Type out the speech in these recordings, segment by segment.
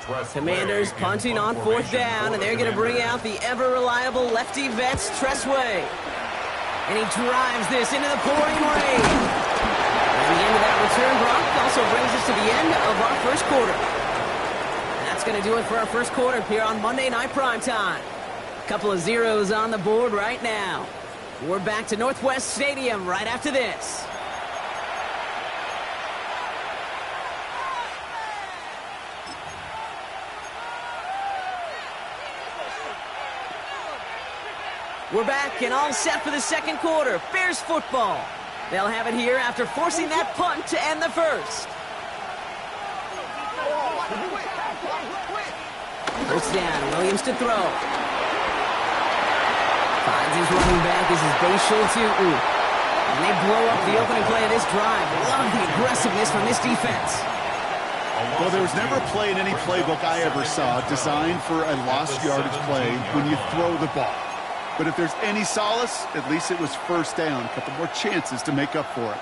Commanders punting on fourth down, and they're going to bring out the ever-reliable lefty vets, Tressway. And he drives this into the pouring rain. And the end of that return, Brock, also brings us to the end of our first quarter. And that's going to do it for our first quarter here on Monday Night Primetime. A couple of zeros on the board right now. We're back to Northwest Stadium right after this. We're back and all set for the second quarter. Bears football. They'll have it here after forcing that punt to end the first. First down, Williams to throw. Finds his running back. This is Bashul Tutu. And they blow up the opening play of this drive. Love the aggressiveness from this defense. Well, there was never a play in any playbook I ever saw designed for a lost yardage play when you throw the ball. But if there's any solace, at least it was first down. A couple more chances to make up for it.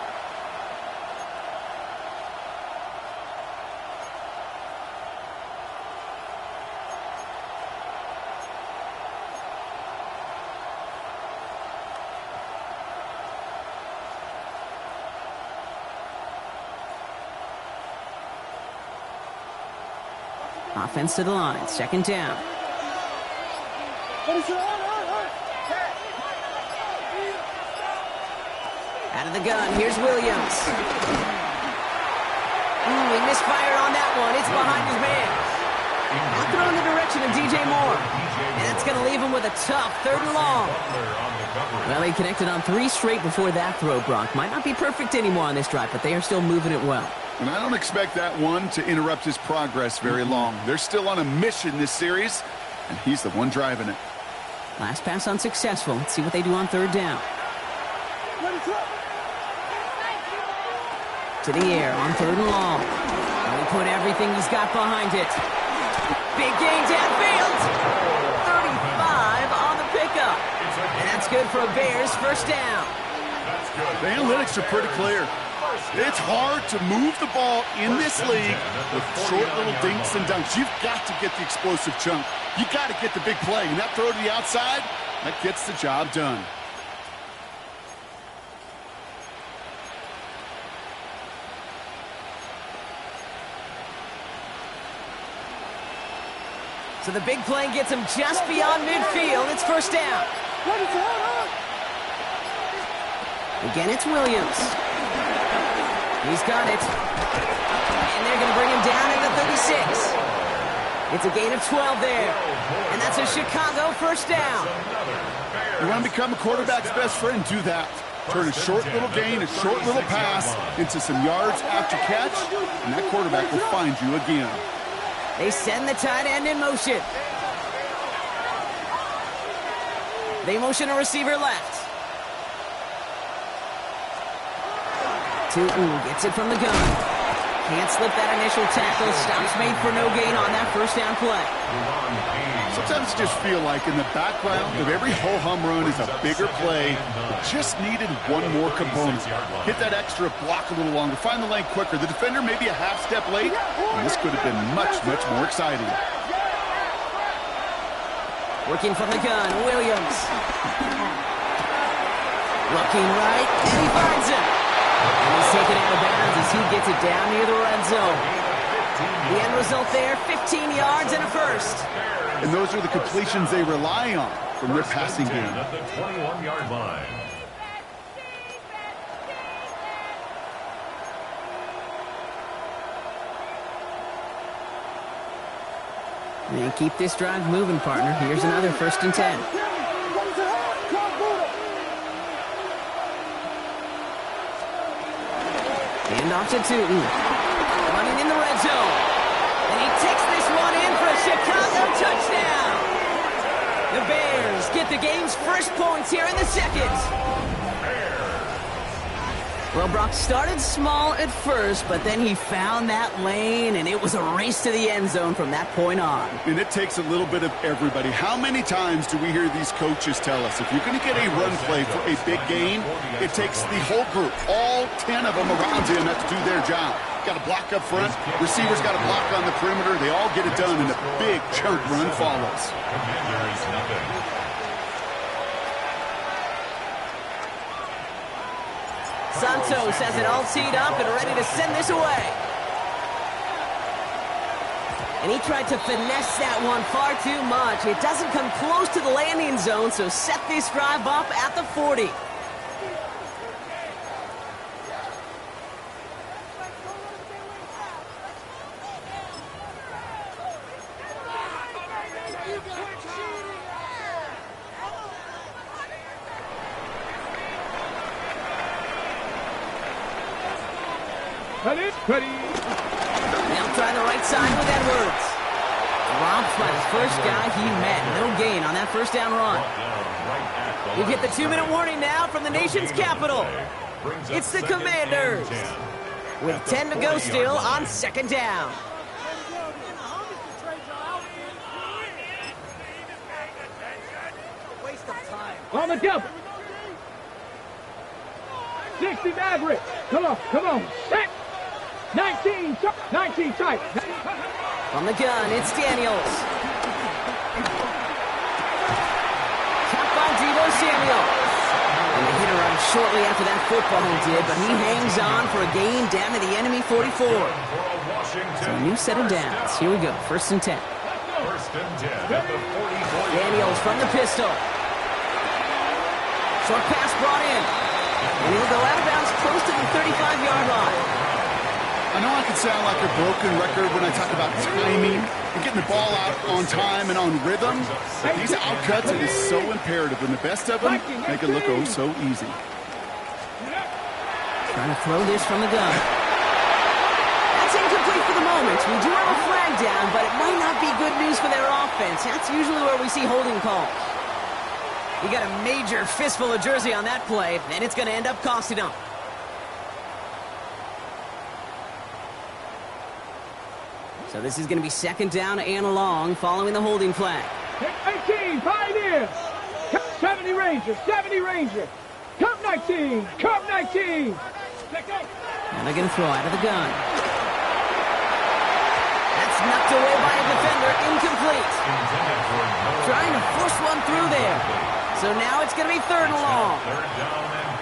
Offense to the line, second down. Out of the gun, here's Williams. He misfired on that one. It's behind his man. Now throw in the direction of DJ Moore. And that's going to leave him with a tough third and long. Well, he connected on 3 straight before that throw, Brock. Might not be perfect anymore on this drive, but they are still moving it well. And I don't expect that one to interrupt his progress very long. They're still on a mission this series, and he's the one driving it. Last pass unsuccessful. Let's see what they do on third down. To the air on third and long. And he put everything he's got behind it. Big gain downfield. 35 on the pickup. And that's good for a Bears first down. The analytics are pretty clear. It's hard to move the ball in this league with short little dinks and dunks. You've got to get the explosive chunk. You've got to get the big play. And that throw to the outside, that gets the job done. So the big play gets him just beyond midfield. It's first down. Again, it's Williams. He's got it. And they're going to bring him down at the 36. It's a gain of 12 there. And that's a Chicago first down. You want to become a quarterback's best friend? Do that. Turn a short little gain, a short little pass into some yards after catch, and that quarterback will find you again. They send the tight end in motion. They motion a receiver left. Tutu gets it from the gun. Can't slip that initial tackle. Stops made for no gain on that first down play. Sometimes you just feel like in the background of every ho-hum run is a bigger play that just needed one more component. Hit that extra block a little longer. Find the lane quicker. The defender may be a half step late, and this could have been much, much more exciting. Working from the gun, Williams. Looking right, and he finds it. And he's taken out of bounds as he gets it down near the red zone. The end result there, 15 yards and a first. And those are the completions they rely on from their passing game. At the 21-yard line. And keep this drive moving, partner. Here's another first and 10. Hand off to Tutu. Running in the red zone. And he takes this one in for a Chicago touchdown. The Bears get the game's first points here in the second. Well, Brock started small at first, but then he found that lane, and it was a race to the end zone from that point on. And it takes a little bit of everybody. How many times do we hear these coaches tell us, if you're going to get a run play for a big gain, it takes the whole group, all 10 of them around him have to do their job. Got to block up front, receivers got to block on the perimeter, they all get it done, and a big chunk run follows. Santos has it all teed up and ready to send this away. And he tried to finesse that one far too much. It doesn't come close to the landing zone, so set this drive up at the 40. Ready. They'll try the right side with Edwards. Dropped by the first guy he met. No gain on that first down run. We've hit the 2-minute warning now from the nation's capital. It's the Commanders. With 10 to go still on second down. On the double. 60 Maverick. Come on. Set. 19 tight. From the gun, it's Daniels. Caught by Deebo Samuel. And the hitter out shortly after that football did, but he hangs on for a gain down to the enemy 44. So a new set of downs. Here we go, 1st and 10. Daniels from the pistol. Short pass brought in. And he'll go out of bounds close to the 35-yard line. I know I can sound like a broken record when I talk about timing and getting the ball out on time and on rhythm. But these outcuts, it is so imperative. And the best of them make it look oh so easy. Trying to throw this from the gun. That's incomplete for the moment. We do have a flag down, but it might not be good news for their offense. That's usually where we see holding calls. You got a major fistful of jersey on that play, and it's going to end up costing them. So this is going to be second down and long following the holding flag. 18, Pioneers. 70 Rangers. Cup 19. And they're going to throw out of the gun. That's knocked away by a defender, incomplete. Trying to force one through there. So now it's going to be 3rd and long.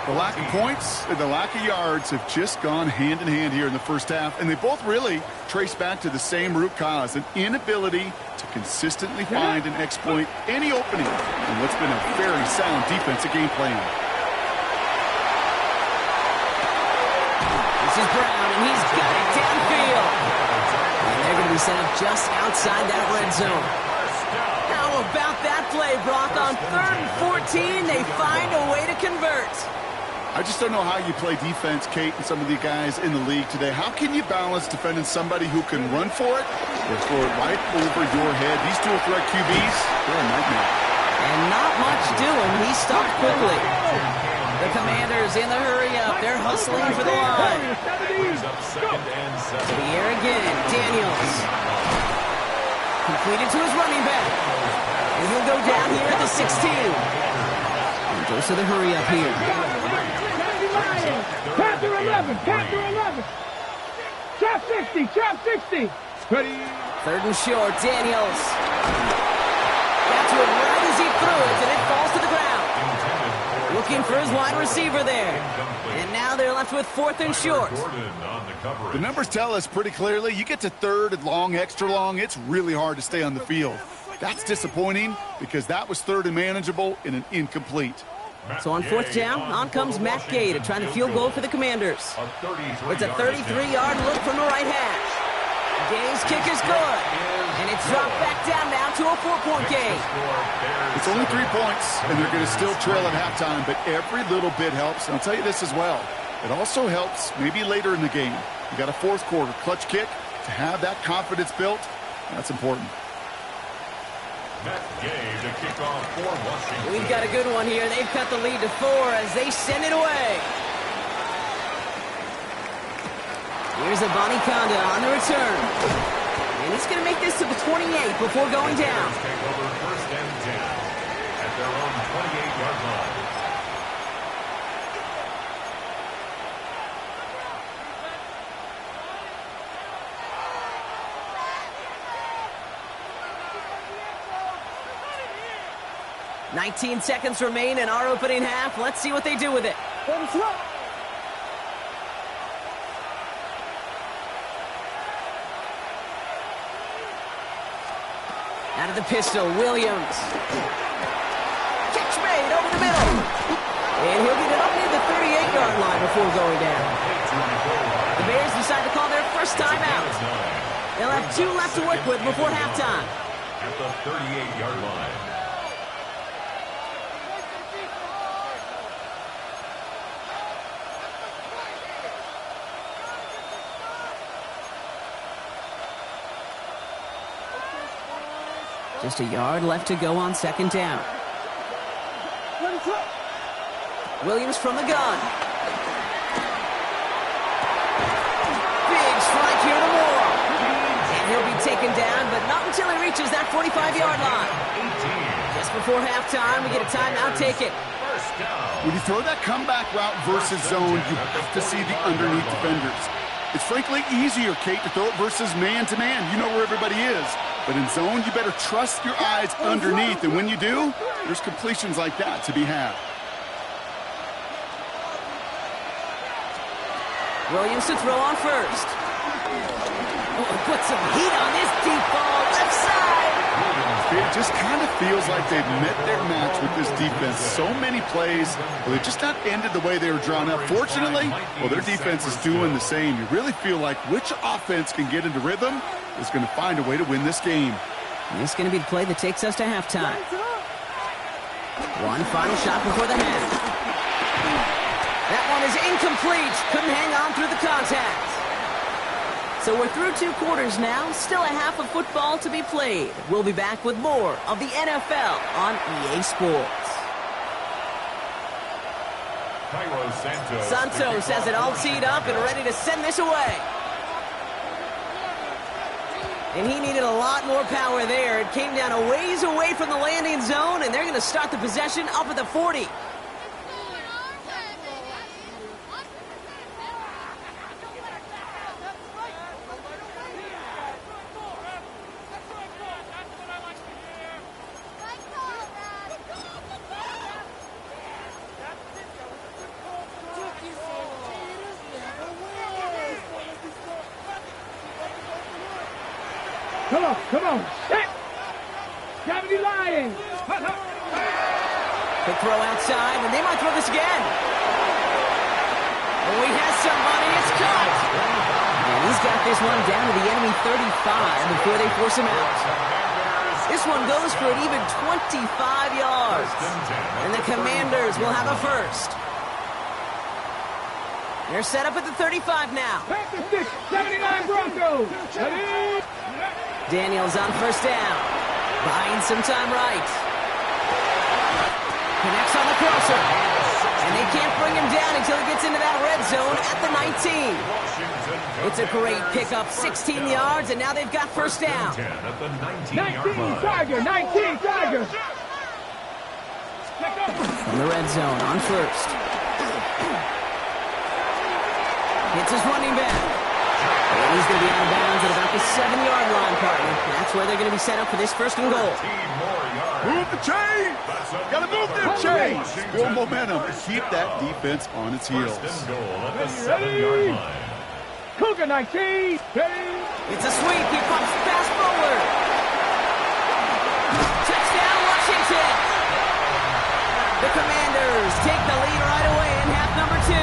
The lack of points and the lack of yards have just gone hand in hand here in the first half, and they both really trace back to the same root cause, an inability to consistently find and exploit any opening in what's been a very sound defensive game plan. This is Brown, and he's got it downfield. And they're going to be set up just outside that red zone. How about that play, Brock? On 3rd and 14, they find a way to convert. I just don't know how you play defense, Kate, and some of the guys in the league today. How can you balance defending somebody who can run for it or throw it right over your head? These dual threat QBs, they're a nightmare. And not much doing. He stopped quickly. The Commanders in the hurry-up. They're hustling for the line. To the air again. Daniels. Completed to his running back. And he'll go down here at the 16. And goes to the hurry-up here. Panther 11. Trap 60. Ready. 3rd and short, Daniels. Got to it right as he threw it, and it falls to the ground. Looking for his wide receiver there. And now they're left with 4th and short. The numbers tell us pretty clearly, you get to 3rd and long, extra long, it's really hard to stay on the field. That's disappointing because that was 3rd and manageable in an incomplete. So on 4th down, on comes Matt Gay to try the field goal for the Commanders. It's a 33-yard look from the right hash. Gay's kick is good. And it's dropped back down now to a 4-point game. It's only 3 points, and they're going to still trail at halftime, but every little bit helps. And I'll tell you this as well. It also helps maybe later in the game. You got a 4th quarter clutch kick to have that confidence built. That's important. We've got a good one here. They've cut the lead to 4 as they send it away. Here's a Conda on the return. And he's going to make this to the 28 before going down. Take over first and 10 at their own 28-yard line. "19 seconds remain in our opening half. Let's see what they do with it." Out of the pistol, Williams. Catch made over the middle. And he'll get it up near the 38-yard line before going down. The Bears decide to call their first timeout. They'll have 2 left to work with before halftime. At the 38-yard line. Just a yard left to go on second down. Williams from the gun. Big strike here to Moore. And he'll be taken down, but not until he reaches that 45-yard line. Just before halftime, we get a timeout taken. When you throw that comeback route versus zone, you have to see the underneath defenders. It's frankly easier, Kate, to throw it versus man-to-man. You know where everybody is. But in zone, you better trust your eyes underneath. And when you do, there's completions like that to be had. Williams to throw on first. Oh, put some heat on this deep ball, left side. It just kind of feels like they've met their match with this defense. So many plays, well, they've just not ended the way they were drawn up. Fortunately, well, their defense is doing the same. You really feel like which offense can get into rhythm is going to find a way to win this game. And this is going to be the play that takes us to halftime. One final shot before the half. That one is incomplete. Couldn't hang on through the contact. So we're through 2 quarters now. Still a half of football to be played. We'll be back with more of the NFL on EA Sports. Santos has it all teed up and ready to send this away. And he needed a lot more power there. It came down a ways away from the landing zone, and they're going to start the possession up at the 40. Come on, set! 70 Lions! Quick throw outside, and they might throw this again. Oh, he has somebody, it's caught! And he's got this one down to the enemy 35 before they force him out. This one goes for an even 25 yards. And the Commanders will have a first. They're set up at the 35 now. Panther 6, 79 Broncos! Ready? Daniels on first down. Buying some time right. Connects on the crosser. And they can't bring him down until he gets into that red zone at the 19. It's a great pickup, 16 yards, and now they've got first down. 19 Tiger, 19 Tiger! From the red zone on first. Hits his running back. And he's going to be out of bounds at about the 7-yard line, partner. That's where they're going to be set up for this first and goal. Move the chain! Gotta move them chains! Build momentum and keep that defense on its heels. Ready? Cougar 19! Ready? It's a sweep. He pumps fast forward. Touchdown, Washington! The Commanders take the lead right away in half number 2.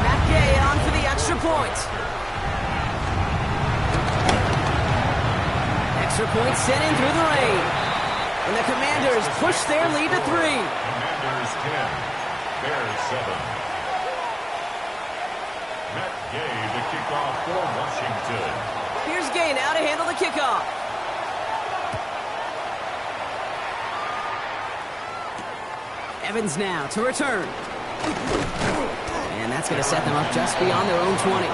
Matt Gay on for the extra point. Extra point sent in through the rain. And the Commanders push their lead to 3. Commanders 10, Bears 7. Matt Gay, the kickoff for Washington. Here's Gay now to handle the kickoff. Evans now to return. And that's going to set them up just beyond their own 20.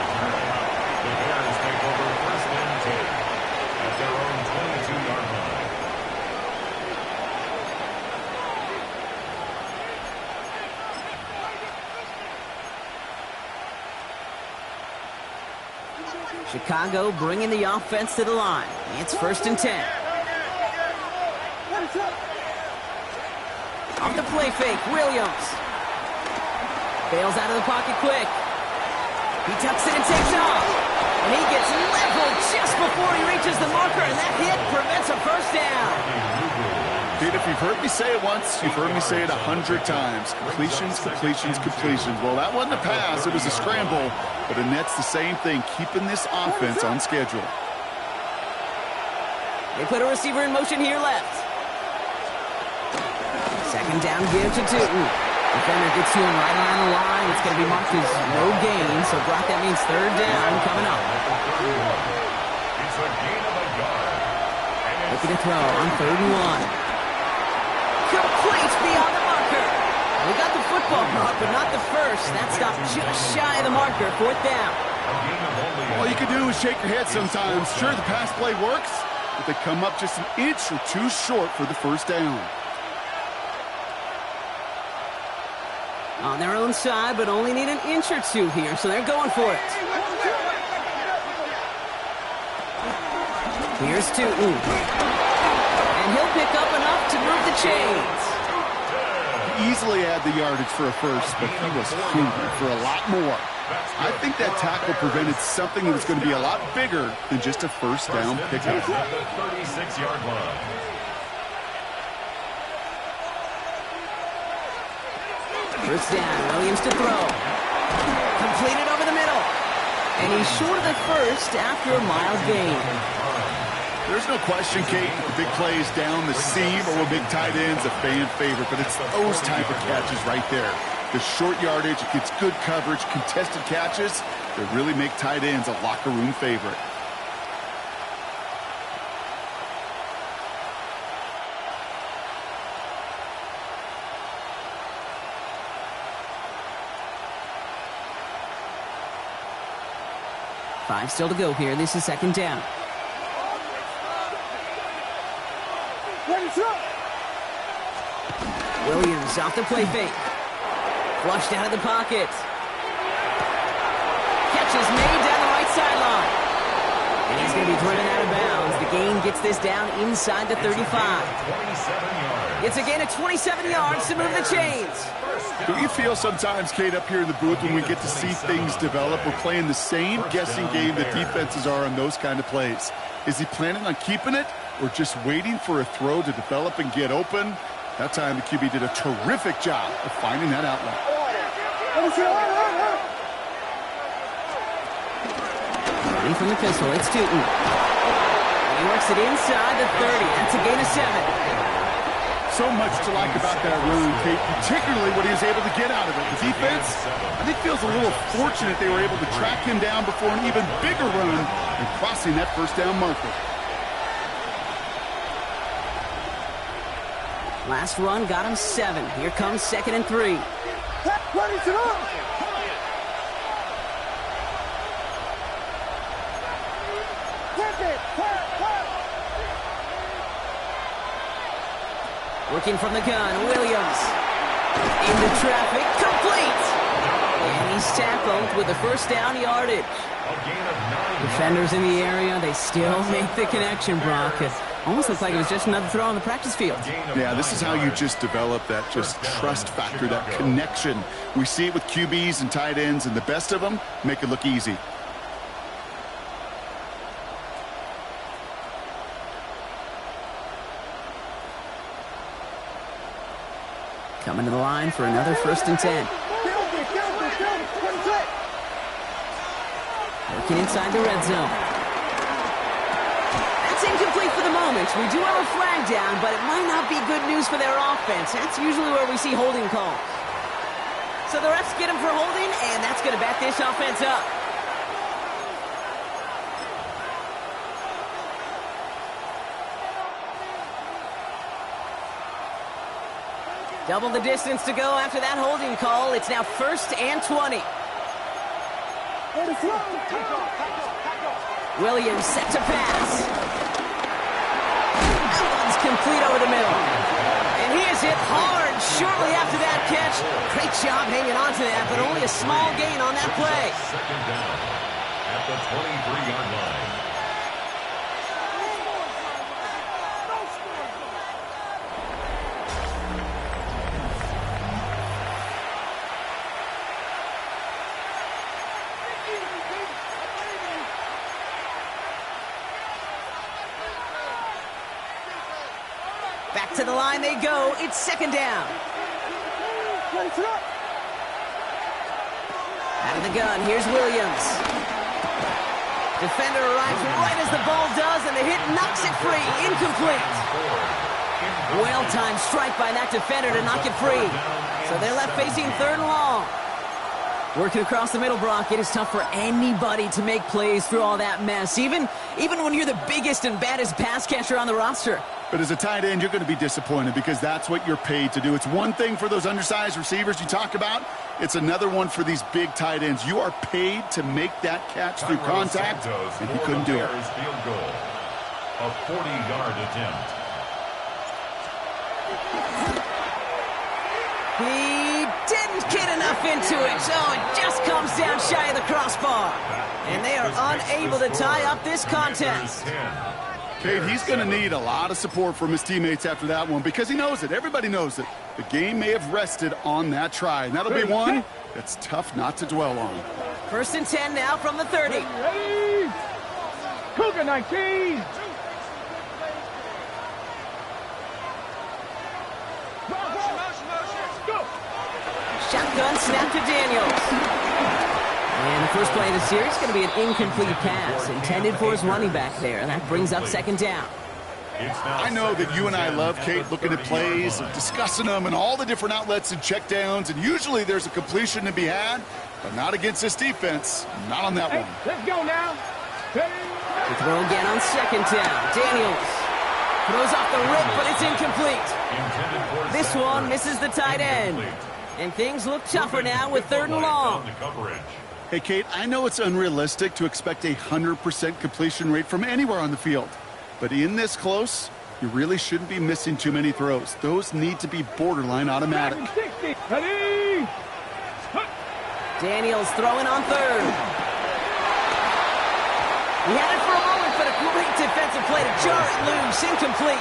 Chicago bringing the offense to the line. It's 1st and 10. Off the play fake, Williams. Bails out of the pocket quick. He tucks it and takes off. And he gets leveled just before he reaches the marker, and that hit prevents a first down. Pete, if you've heard me say it once, you've heard me say it 100 times. Completions, completions, completions. Well, that wasn't a pass. It was a scramble. But it nets the same thing, keeping this offense on schedule. They put a receiver in motion here left. 2nd down give to Tootin. Defender gets to him right around the line. It's going to be marked as no gain. So, Brock, that means 3rd down coming up. It's a gain of a yard. Looking to throw on 3rd and 1. Complete beyond the marker. We got the football, Brock, but not the first. That stopped just shy of the marker. 4th down. All you can do is shake your head sometimes. Sure, the pass play works, but they come up just an inch or two short for the first down. On their own side, but only need an inch or two here, so they're going for it. Here's Tootin. And he'll pick up enough to move the chains. Easily had the yardage for a first, but he was hungry for a lot more. I think that tackle prevented something that was going to be a lot bigger than just a first down pickup. 36-yard line. First down, Williams to throw. Completed over the middle. And he's short of the first after a mild gain. There's no question, Kate, big plays down the seam or with big tight ends, a fan favorite, but it's those type of catches right there. The short yardage, it gets good coverage, contested catches that really make tight ends a locker room favorite. Five still to go here. This is 2nd down. Williams off the play fake. Flushed out of the pocket. Catch is made down the right sideline. And he's going to be driven out of bounds. The gain gets this down inside the 35. It's a gain of 27 yards to move the chains. Do you feel sometimes, Kate, up here in the booth when we get to see things develop, we're playing the same guessing game that defenses are on those kind of plays? Is he planning on keeping it or just waiting for a throw to develop and get open? That time the QB did a terrific job of finding that outlet. Running from the pistol, it's Tootin. He works it inside the 30. That's a gain of 7. So much to like about that run, Kate, particularly what he was able to get out of it. The defense, I think, feels a little fortunate they were able to track him down before an even bigger run and crossing that first down marker. Last run got him 7. Here comes 2nd and 3. Looking from the gun, Williams. Into traffic, complete! And he's tackled with the first down yardage. Defenders in the area, they still make the connection, Brock. It almost looks like it was just another throw on the practice field. Yeah, this is how you just develop that just trust factor, that connection. We see it with QBs and tight ends, and the best of them make it look easy. Coming to the line for another 1st and 10. Working inside the red zone. That's incomplete for the moment. We do have a flag down, but it might not be good news for their offense. That's usually where we see holding calls. So the refs get him for holding, and that's going to back this offense up. Double the distance to go after that holding call. It's now 1st and 20. Williams set to pass. That one's complete over the middle. And he is hit hard shortly after that catch. Great job hanging on to that, but only a small gain on that play. at the 23-yard line. Back to the line they go. It's second down. Out of the gun, here's Williams. Defender arrives right as the ball does, and the hit knocks it free. Incomplete. Well-timed strike by that defender to knock it free. So they're left facing third and long. Working across the middle, Brock, it is tough for anybody to make plays through all that mess, even when you're the biggest and baddest pass catcher on the roster. But as a tight end, you're going to be disappointed because that's what you're paid to do. It's one thing for those undersized receivers you talk about. It's another one for these big tight ends. You are paid to make that catch through contact, and he couldn't do it. Field goal. A 40-yard attempt. He didn't get enough into it, so it just comes down shy of the crossbar. And they are unable to tie up this contest. Kate, he's going to need a lot of support from his teammates after that one because he knows it. Everybody knows it. The game may have rested on that try, and that'll be one that's tough not to dwell on. First and 10 now from the 30. Ready? Cougar 19. Go. Shotgun snap to Daniels. And the first play of the series is going to be an incomplete pass intended for his running back there. And that brings up second down. I know that you and I love, Kate, looking at plays and discussing them and all the different outlets and checkdowns. And usually there's a completion to be had, but not against this defense. Not on that one. Let's go now. The throw again on second down. Daniels throws off the rip, but it's incomplete. This one misses the tight end. And things look tougher now with third and long. Hey, Kate, I know it's unrealistic to expect a 100% completion rate from anywhere on the field. But in this close, you really shouldn't be missing too many throws. Those need to be borderline automatic. Ready? Daniels throwing on third. He had it for a moment, but a great defensive play to jar it loose. Incomplete.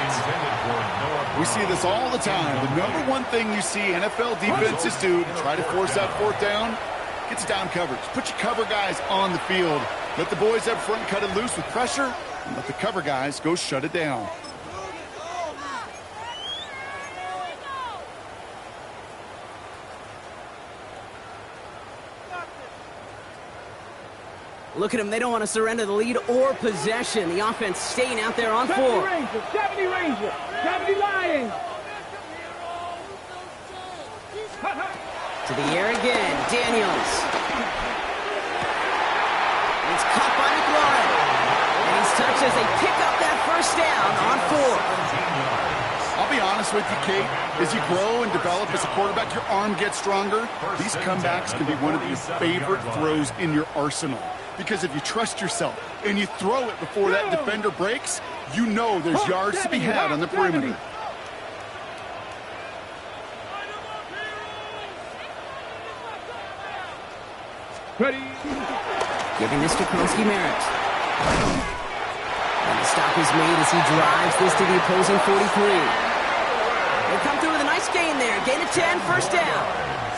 We see this all the time. The number one thing you see NFL defenses do to try to force that fourth down, gets down coverage. Put your cover guys on the field. Let the boys up front cut it loose with pressure, and let the cover guys go shut it down. Look at them. They don't want to surrender the lead or possession. The offense staying out there on 4. 70 Ranger, 70 Lions. To the air again. Daniels. It's caught by McLaurin. And he's touched as they pick up that first down on 4. I'll be honest with you, Kate. As you grow and develop as a quarterback, your arm gets stronger. These comebacks can be one of your favorite throws in your arsenal. Because if you trust yourself and you throw it before that defender breaks, you know there's yards to be had on the perimeter. Ready? Giving this to Kronsky Merritt. And the stop is made as he drives this to the opposing 43. They come through with a nice gain there. Gain of 10, first down.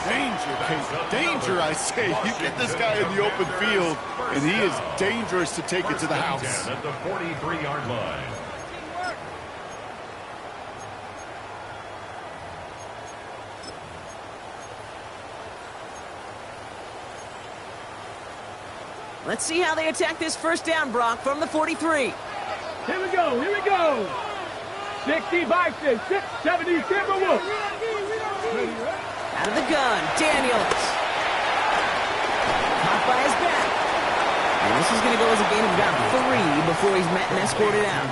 Danger, Kate. Danger, I say. You get this guy in the open field, and he is dangerous to take it to the house. At the 43-yard line. Let's see how they attack this first down, Brock, from the 43. Here we go, here we go. 60 Bison, 70 Timberwolves. Out of the gun, Daniels. Caught by his back. And this is going to go as a gain of about 3 before he's met and escorted out.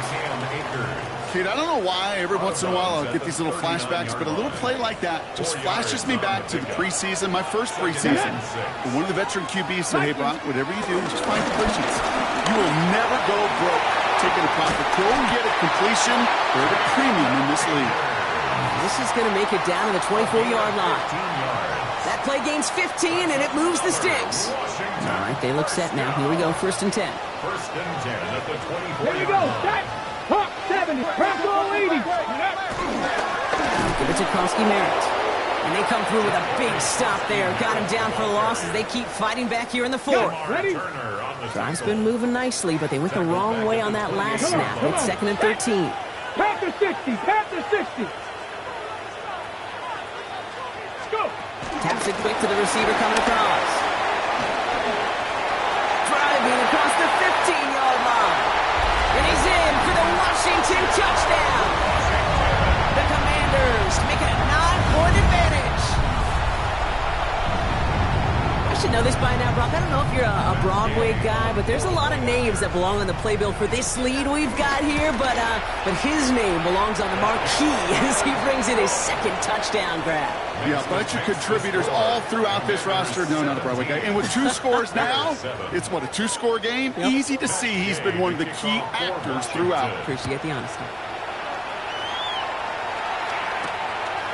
Kate, I don't know why every once in a while I'll get these little flashbacks, but a little play like that just flashes me back to the preseason, my first preseason. And one of the veteran QBs said, hey, Brock, whatever you do, just find completions. You will never go broke taking a profit. Go and get a completion. They're the premium in this league. This is going to make it down to the 24-yard line. That play gains 15, and it moves the sticks. All right, they look set now. Here we go, 1st and 10. 1st and 10 at the 24. Here we go. Set. Pump 70. Press all 80. Give it to Kronsky Merritt. And they come through with a big stop there. Got him down for the loss as they keep fighting back here in the 4th. Ready? Drive's been moving nicely, but they went the wrong way on that last snap. It's 2nd and 13. Panther 60. Panther 60. Let's go. Taps it quick to the receiver coming across. Driving across the 15-yard line. And he's in for the Washington touchdown. The Commanders make it a 9-point advantage. I should know this by now, Brock. I don't know if you're a Broadway guy, but there's a lot of names that belong on the playbill for this lead we've got here, but his name belongs on the marquee as he brings in his 2nd touchdown grab. Yeah, a bunch of contributors all throughout this roster. No, not a Broadway guy. And with 2 scores now, it's what, a 2-score game? Yep. Easy to see he's been one of the key actors throughout. Appreciate the honesty.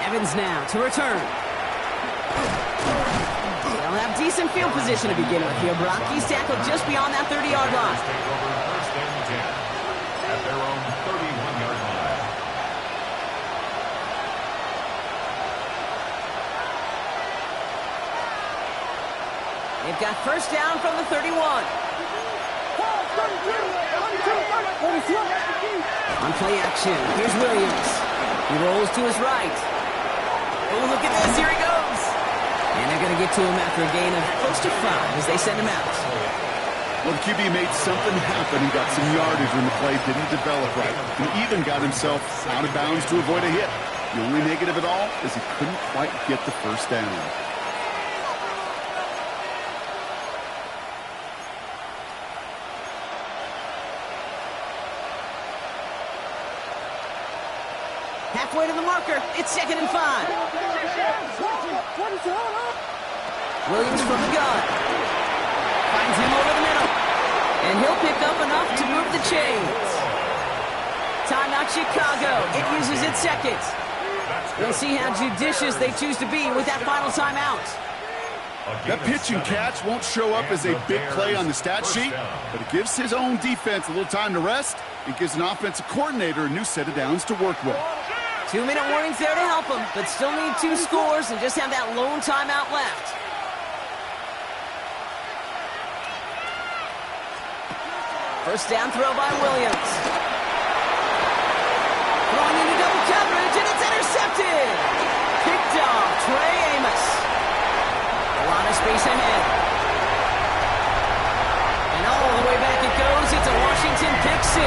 Evans now to return. They'll have decent field position to begin with here, Brock. He's tackled just beyond that 30-yard line. Take over 1st and 10 at their own 31-yard line. They've got 1st down from the 31. On play action, here's Williams. He rolls to his right. Oh, look at this, here he goes. And they're going to get to him after a gain of close to 5 as they send him out. Well, the QB made something happen. He got some yardage when the play didn't develop right. He even got himself out of bounds to avoid a hit. The only negative at all is he couldn't quite get the 1st down. Halfway to the marker. It's 2nd and 5. Williams from the gun. Finds him over the middle. And he'll pick up enough to move the chains. Timeout Chicago. It uses its 2nd. We'll see how judicious they choose to be with that final timeout. That pitch and catch won't show up as a big play on the stat sheet, but it gives his own defense a little time to rest. It gives an offensive coordinator a new set of downs to work with. 2-minute warnings there to help them, but still need 2 scores and just have that lone timeout left. First down throw by Williams. Throwing into double coverage, and it's intercepted. Picked off Trey Amos. A lot of space ahead. And all the way back it goes. It's a Washington pick 6.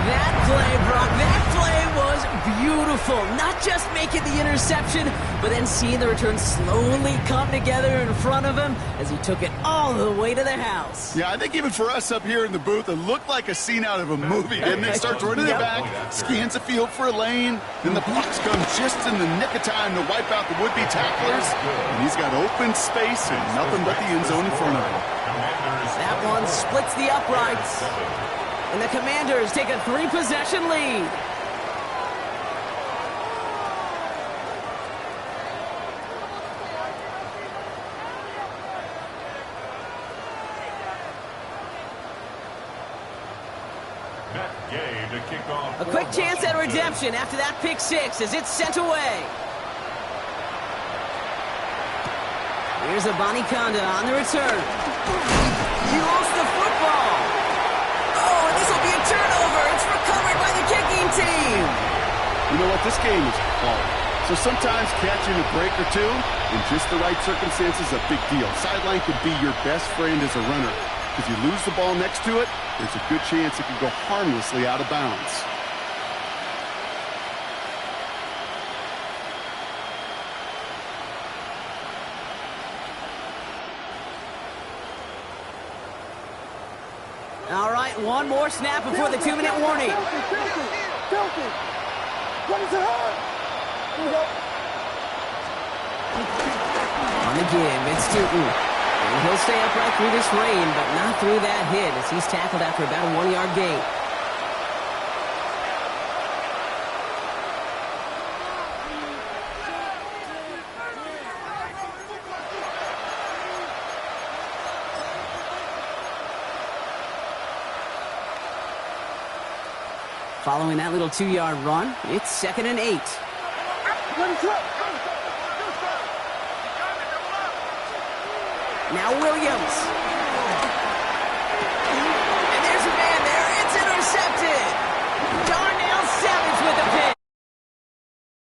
That play, Brock, that play was beautiful. Not just making the interception, but then seeing the return slowly come together in front of him as he took it all the way to the house. Yeah, I think even for us up here in the booth, it looked like a scene out of a movie. Didn't it? Starts running it back, scans the field for a lane, then the blocks come just in the nick of time to wipe out the would-be tacklers. And he's got open space and nothing but the end zone in front of him. That one splits the uprights. And the Commanders take a 3-possession lead. To kick off. A quick chance at redemption after that pick 6 as it's sent away. Here's a Conda on the return. He lost the football. Oh, and this will be a turnover. It's recovered by the kicking team. You know what? This game is hard. So sometimes catching a break or two in just the right circumstances is a big deal. Sideline could be your best friend as a runner. If you lose the ball next to it, there's a good chance it could go harmlessly out of bounds. All right, one more snap before the 2-minute warning. On the give, it's Tootin. And he'll stay upright through this rain, but not through that hit as he's tackled after about a 1-yard gain. Following that little 2-yard run, it's 2nd and 8. Now Williams.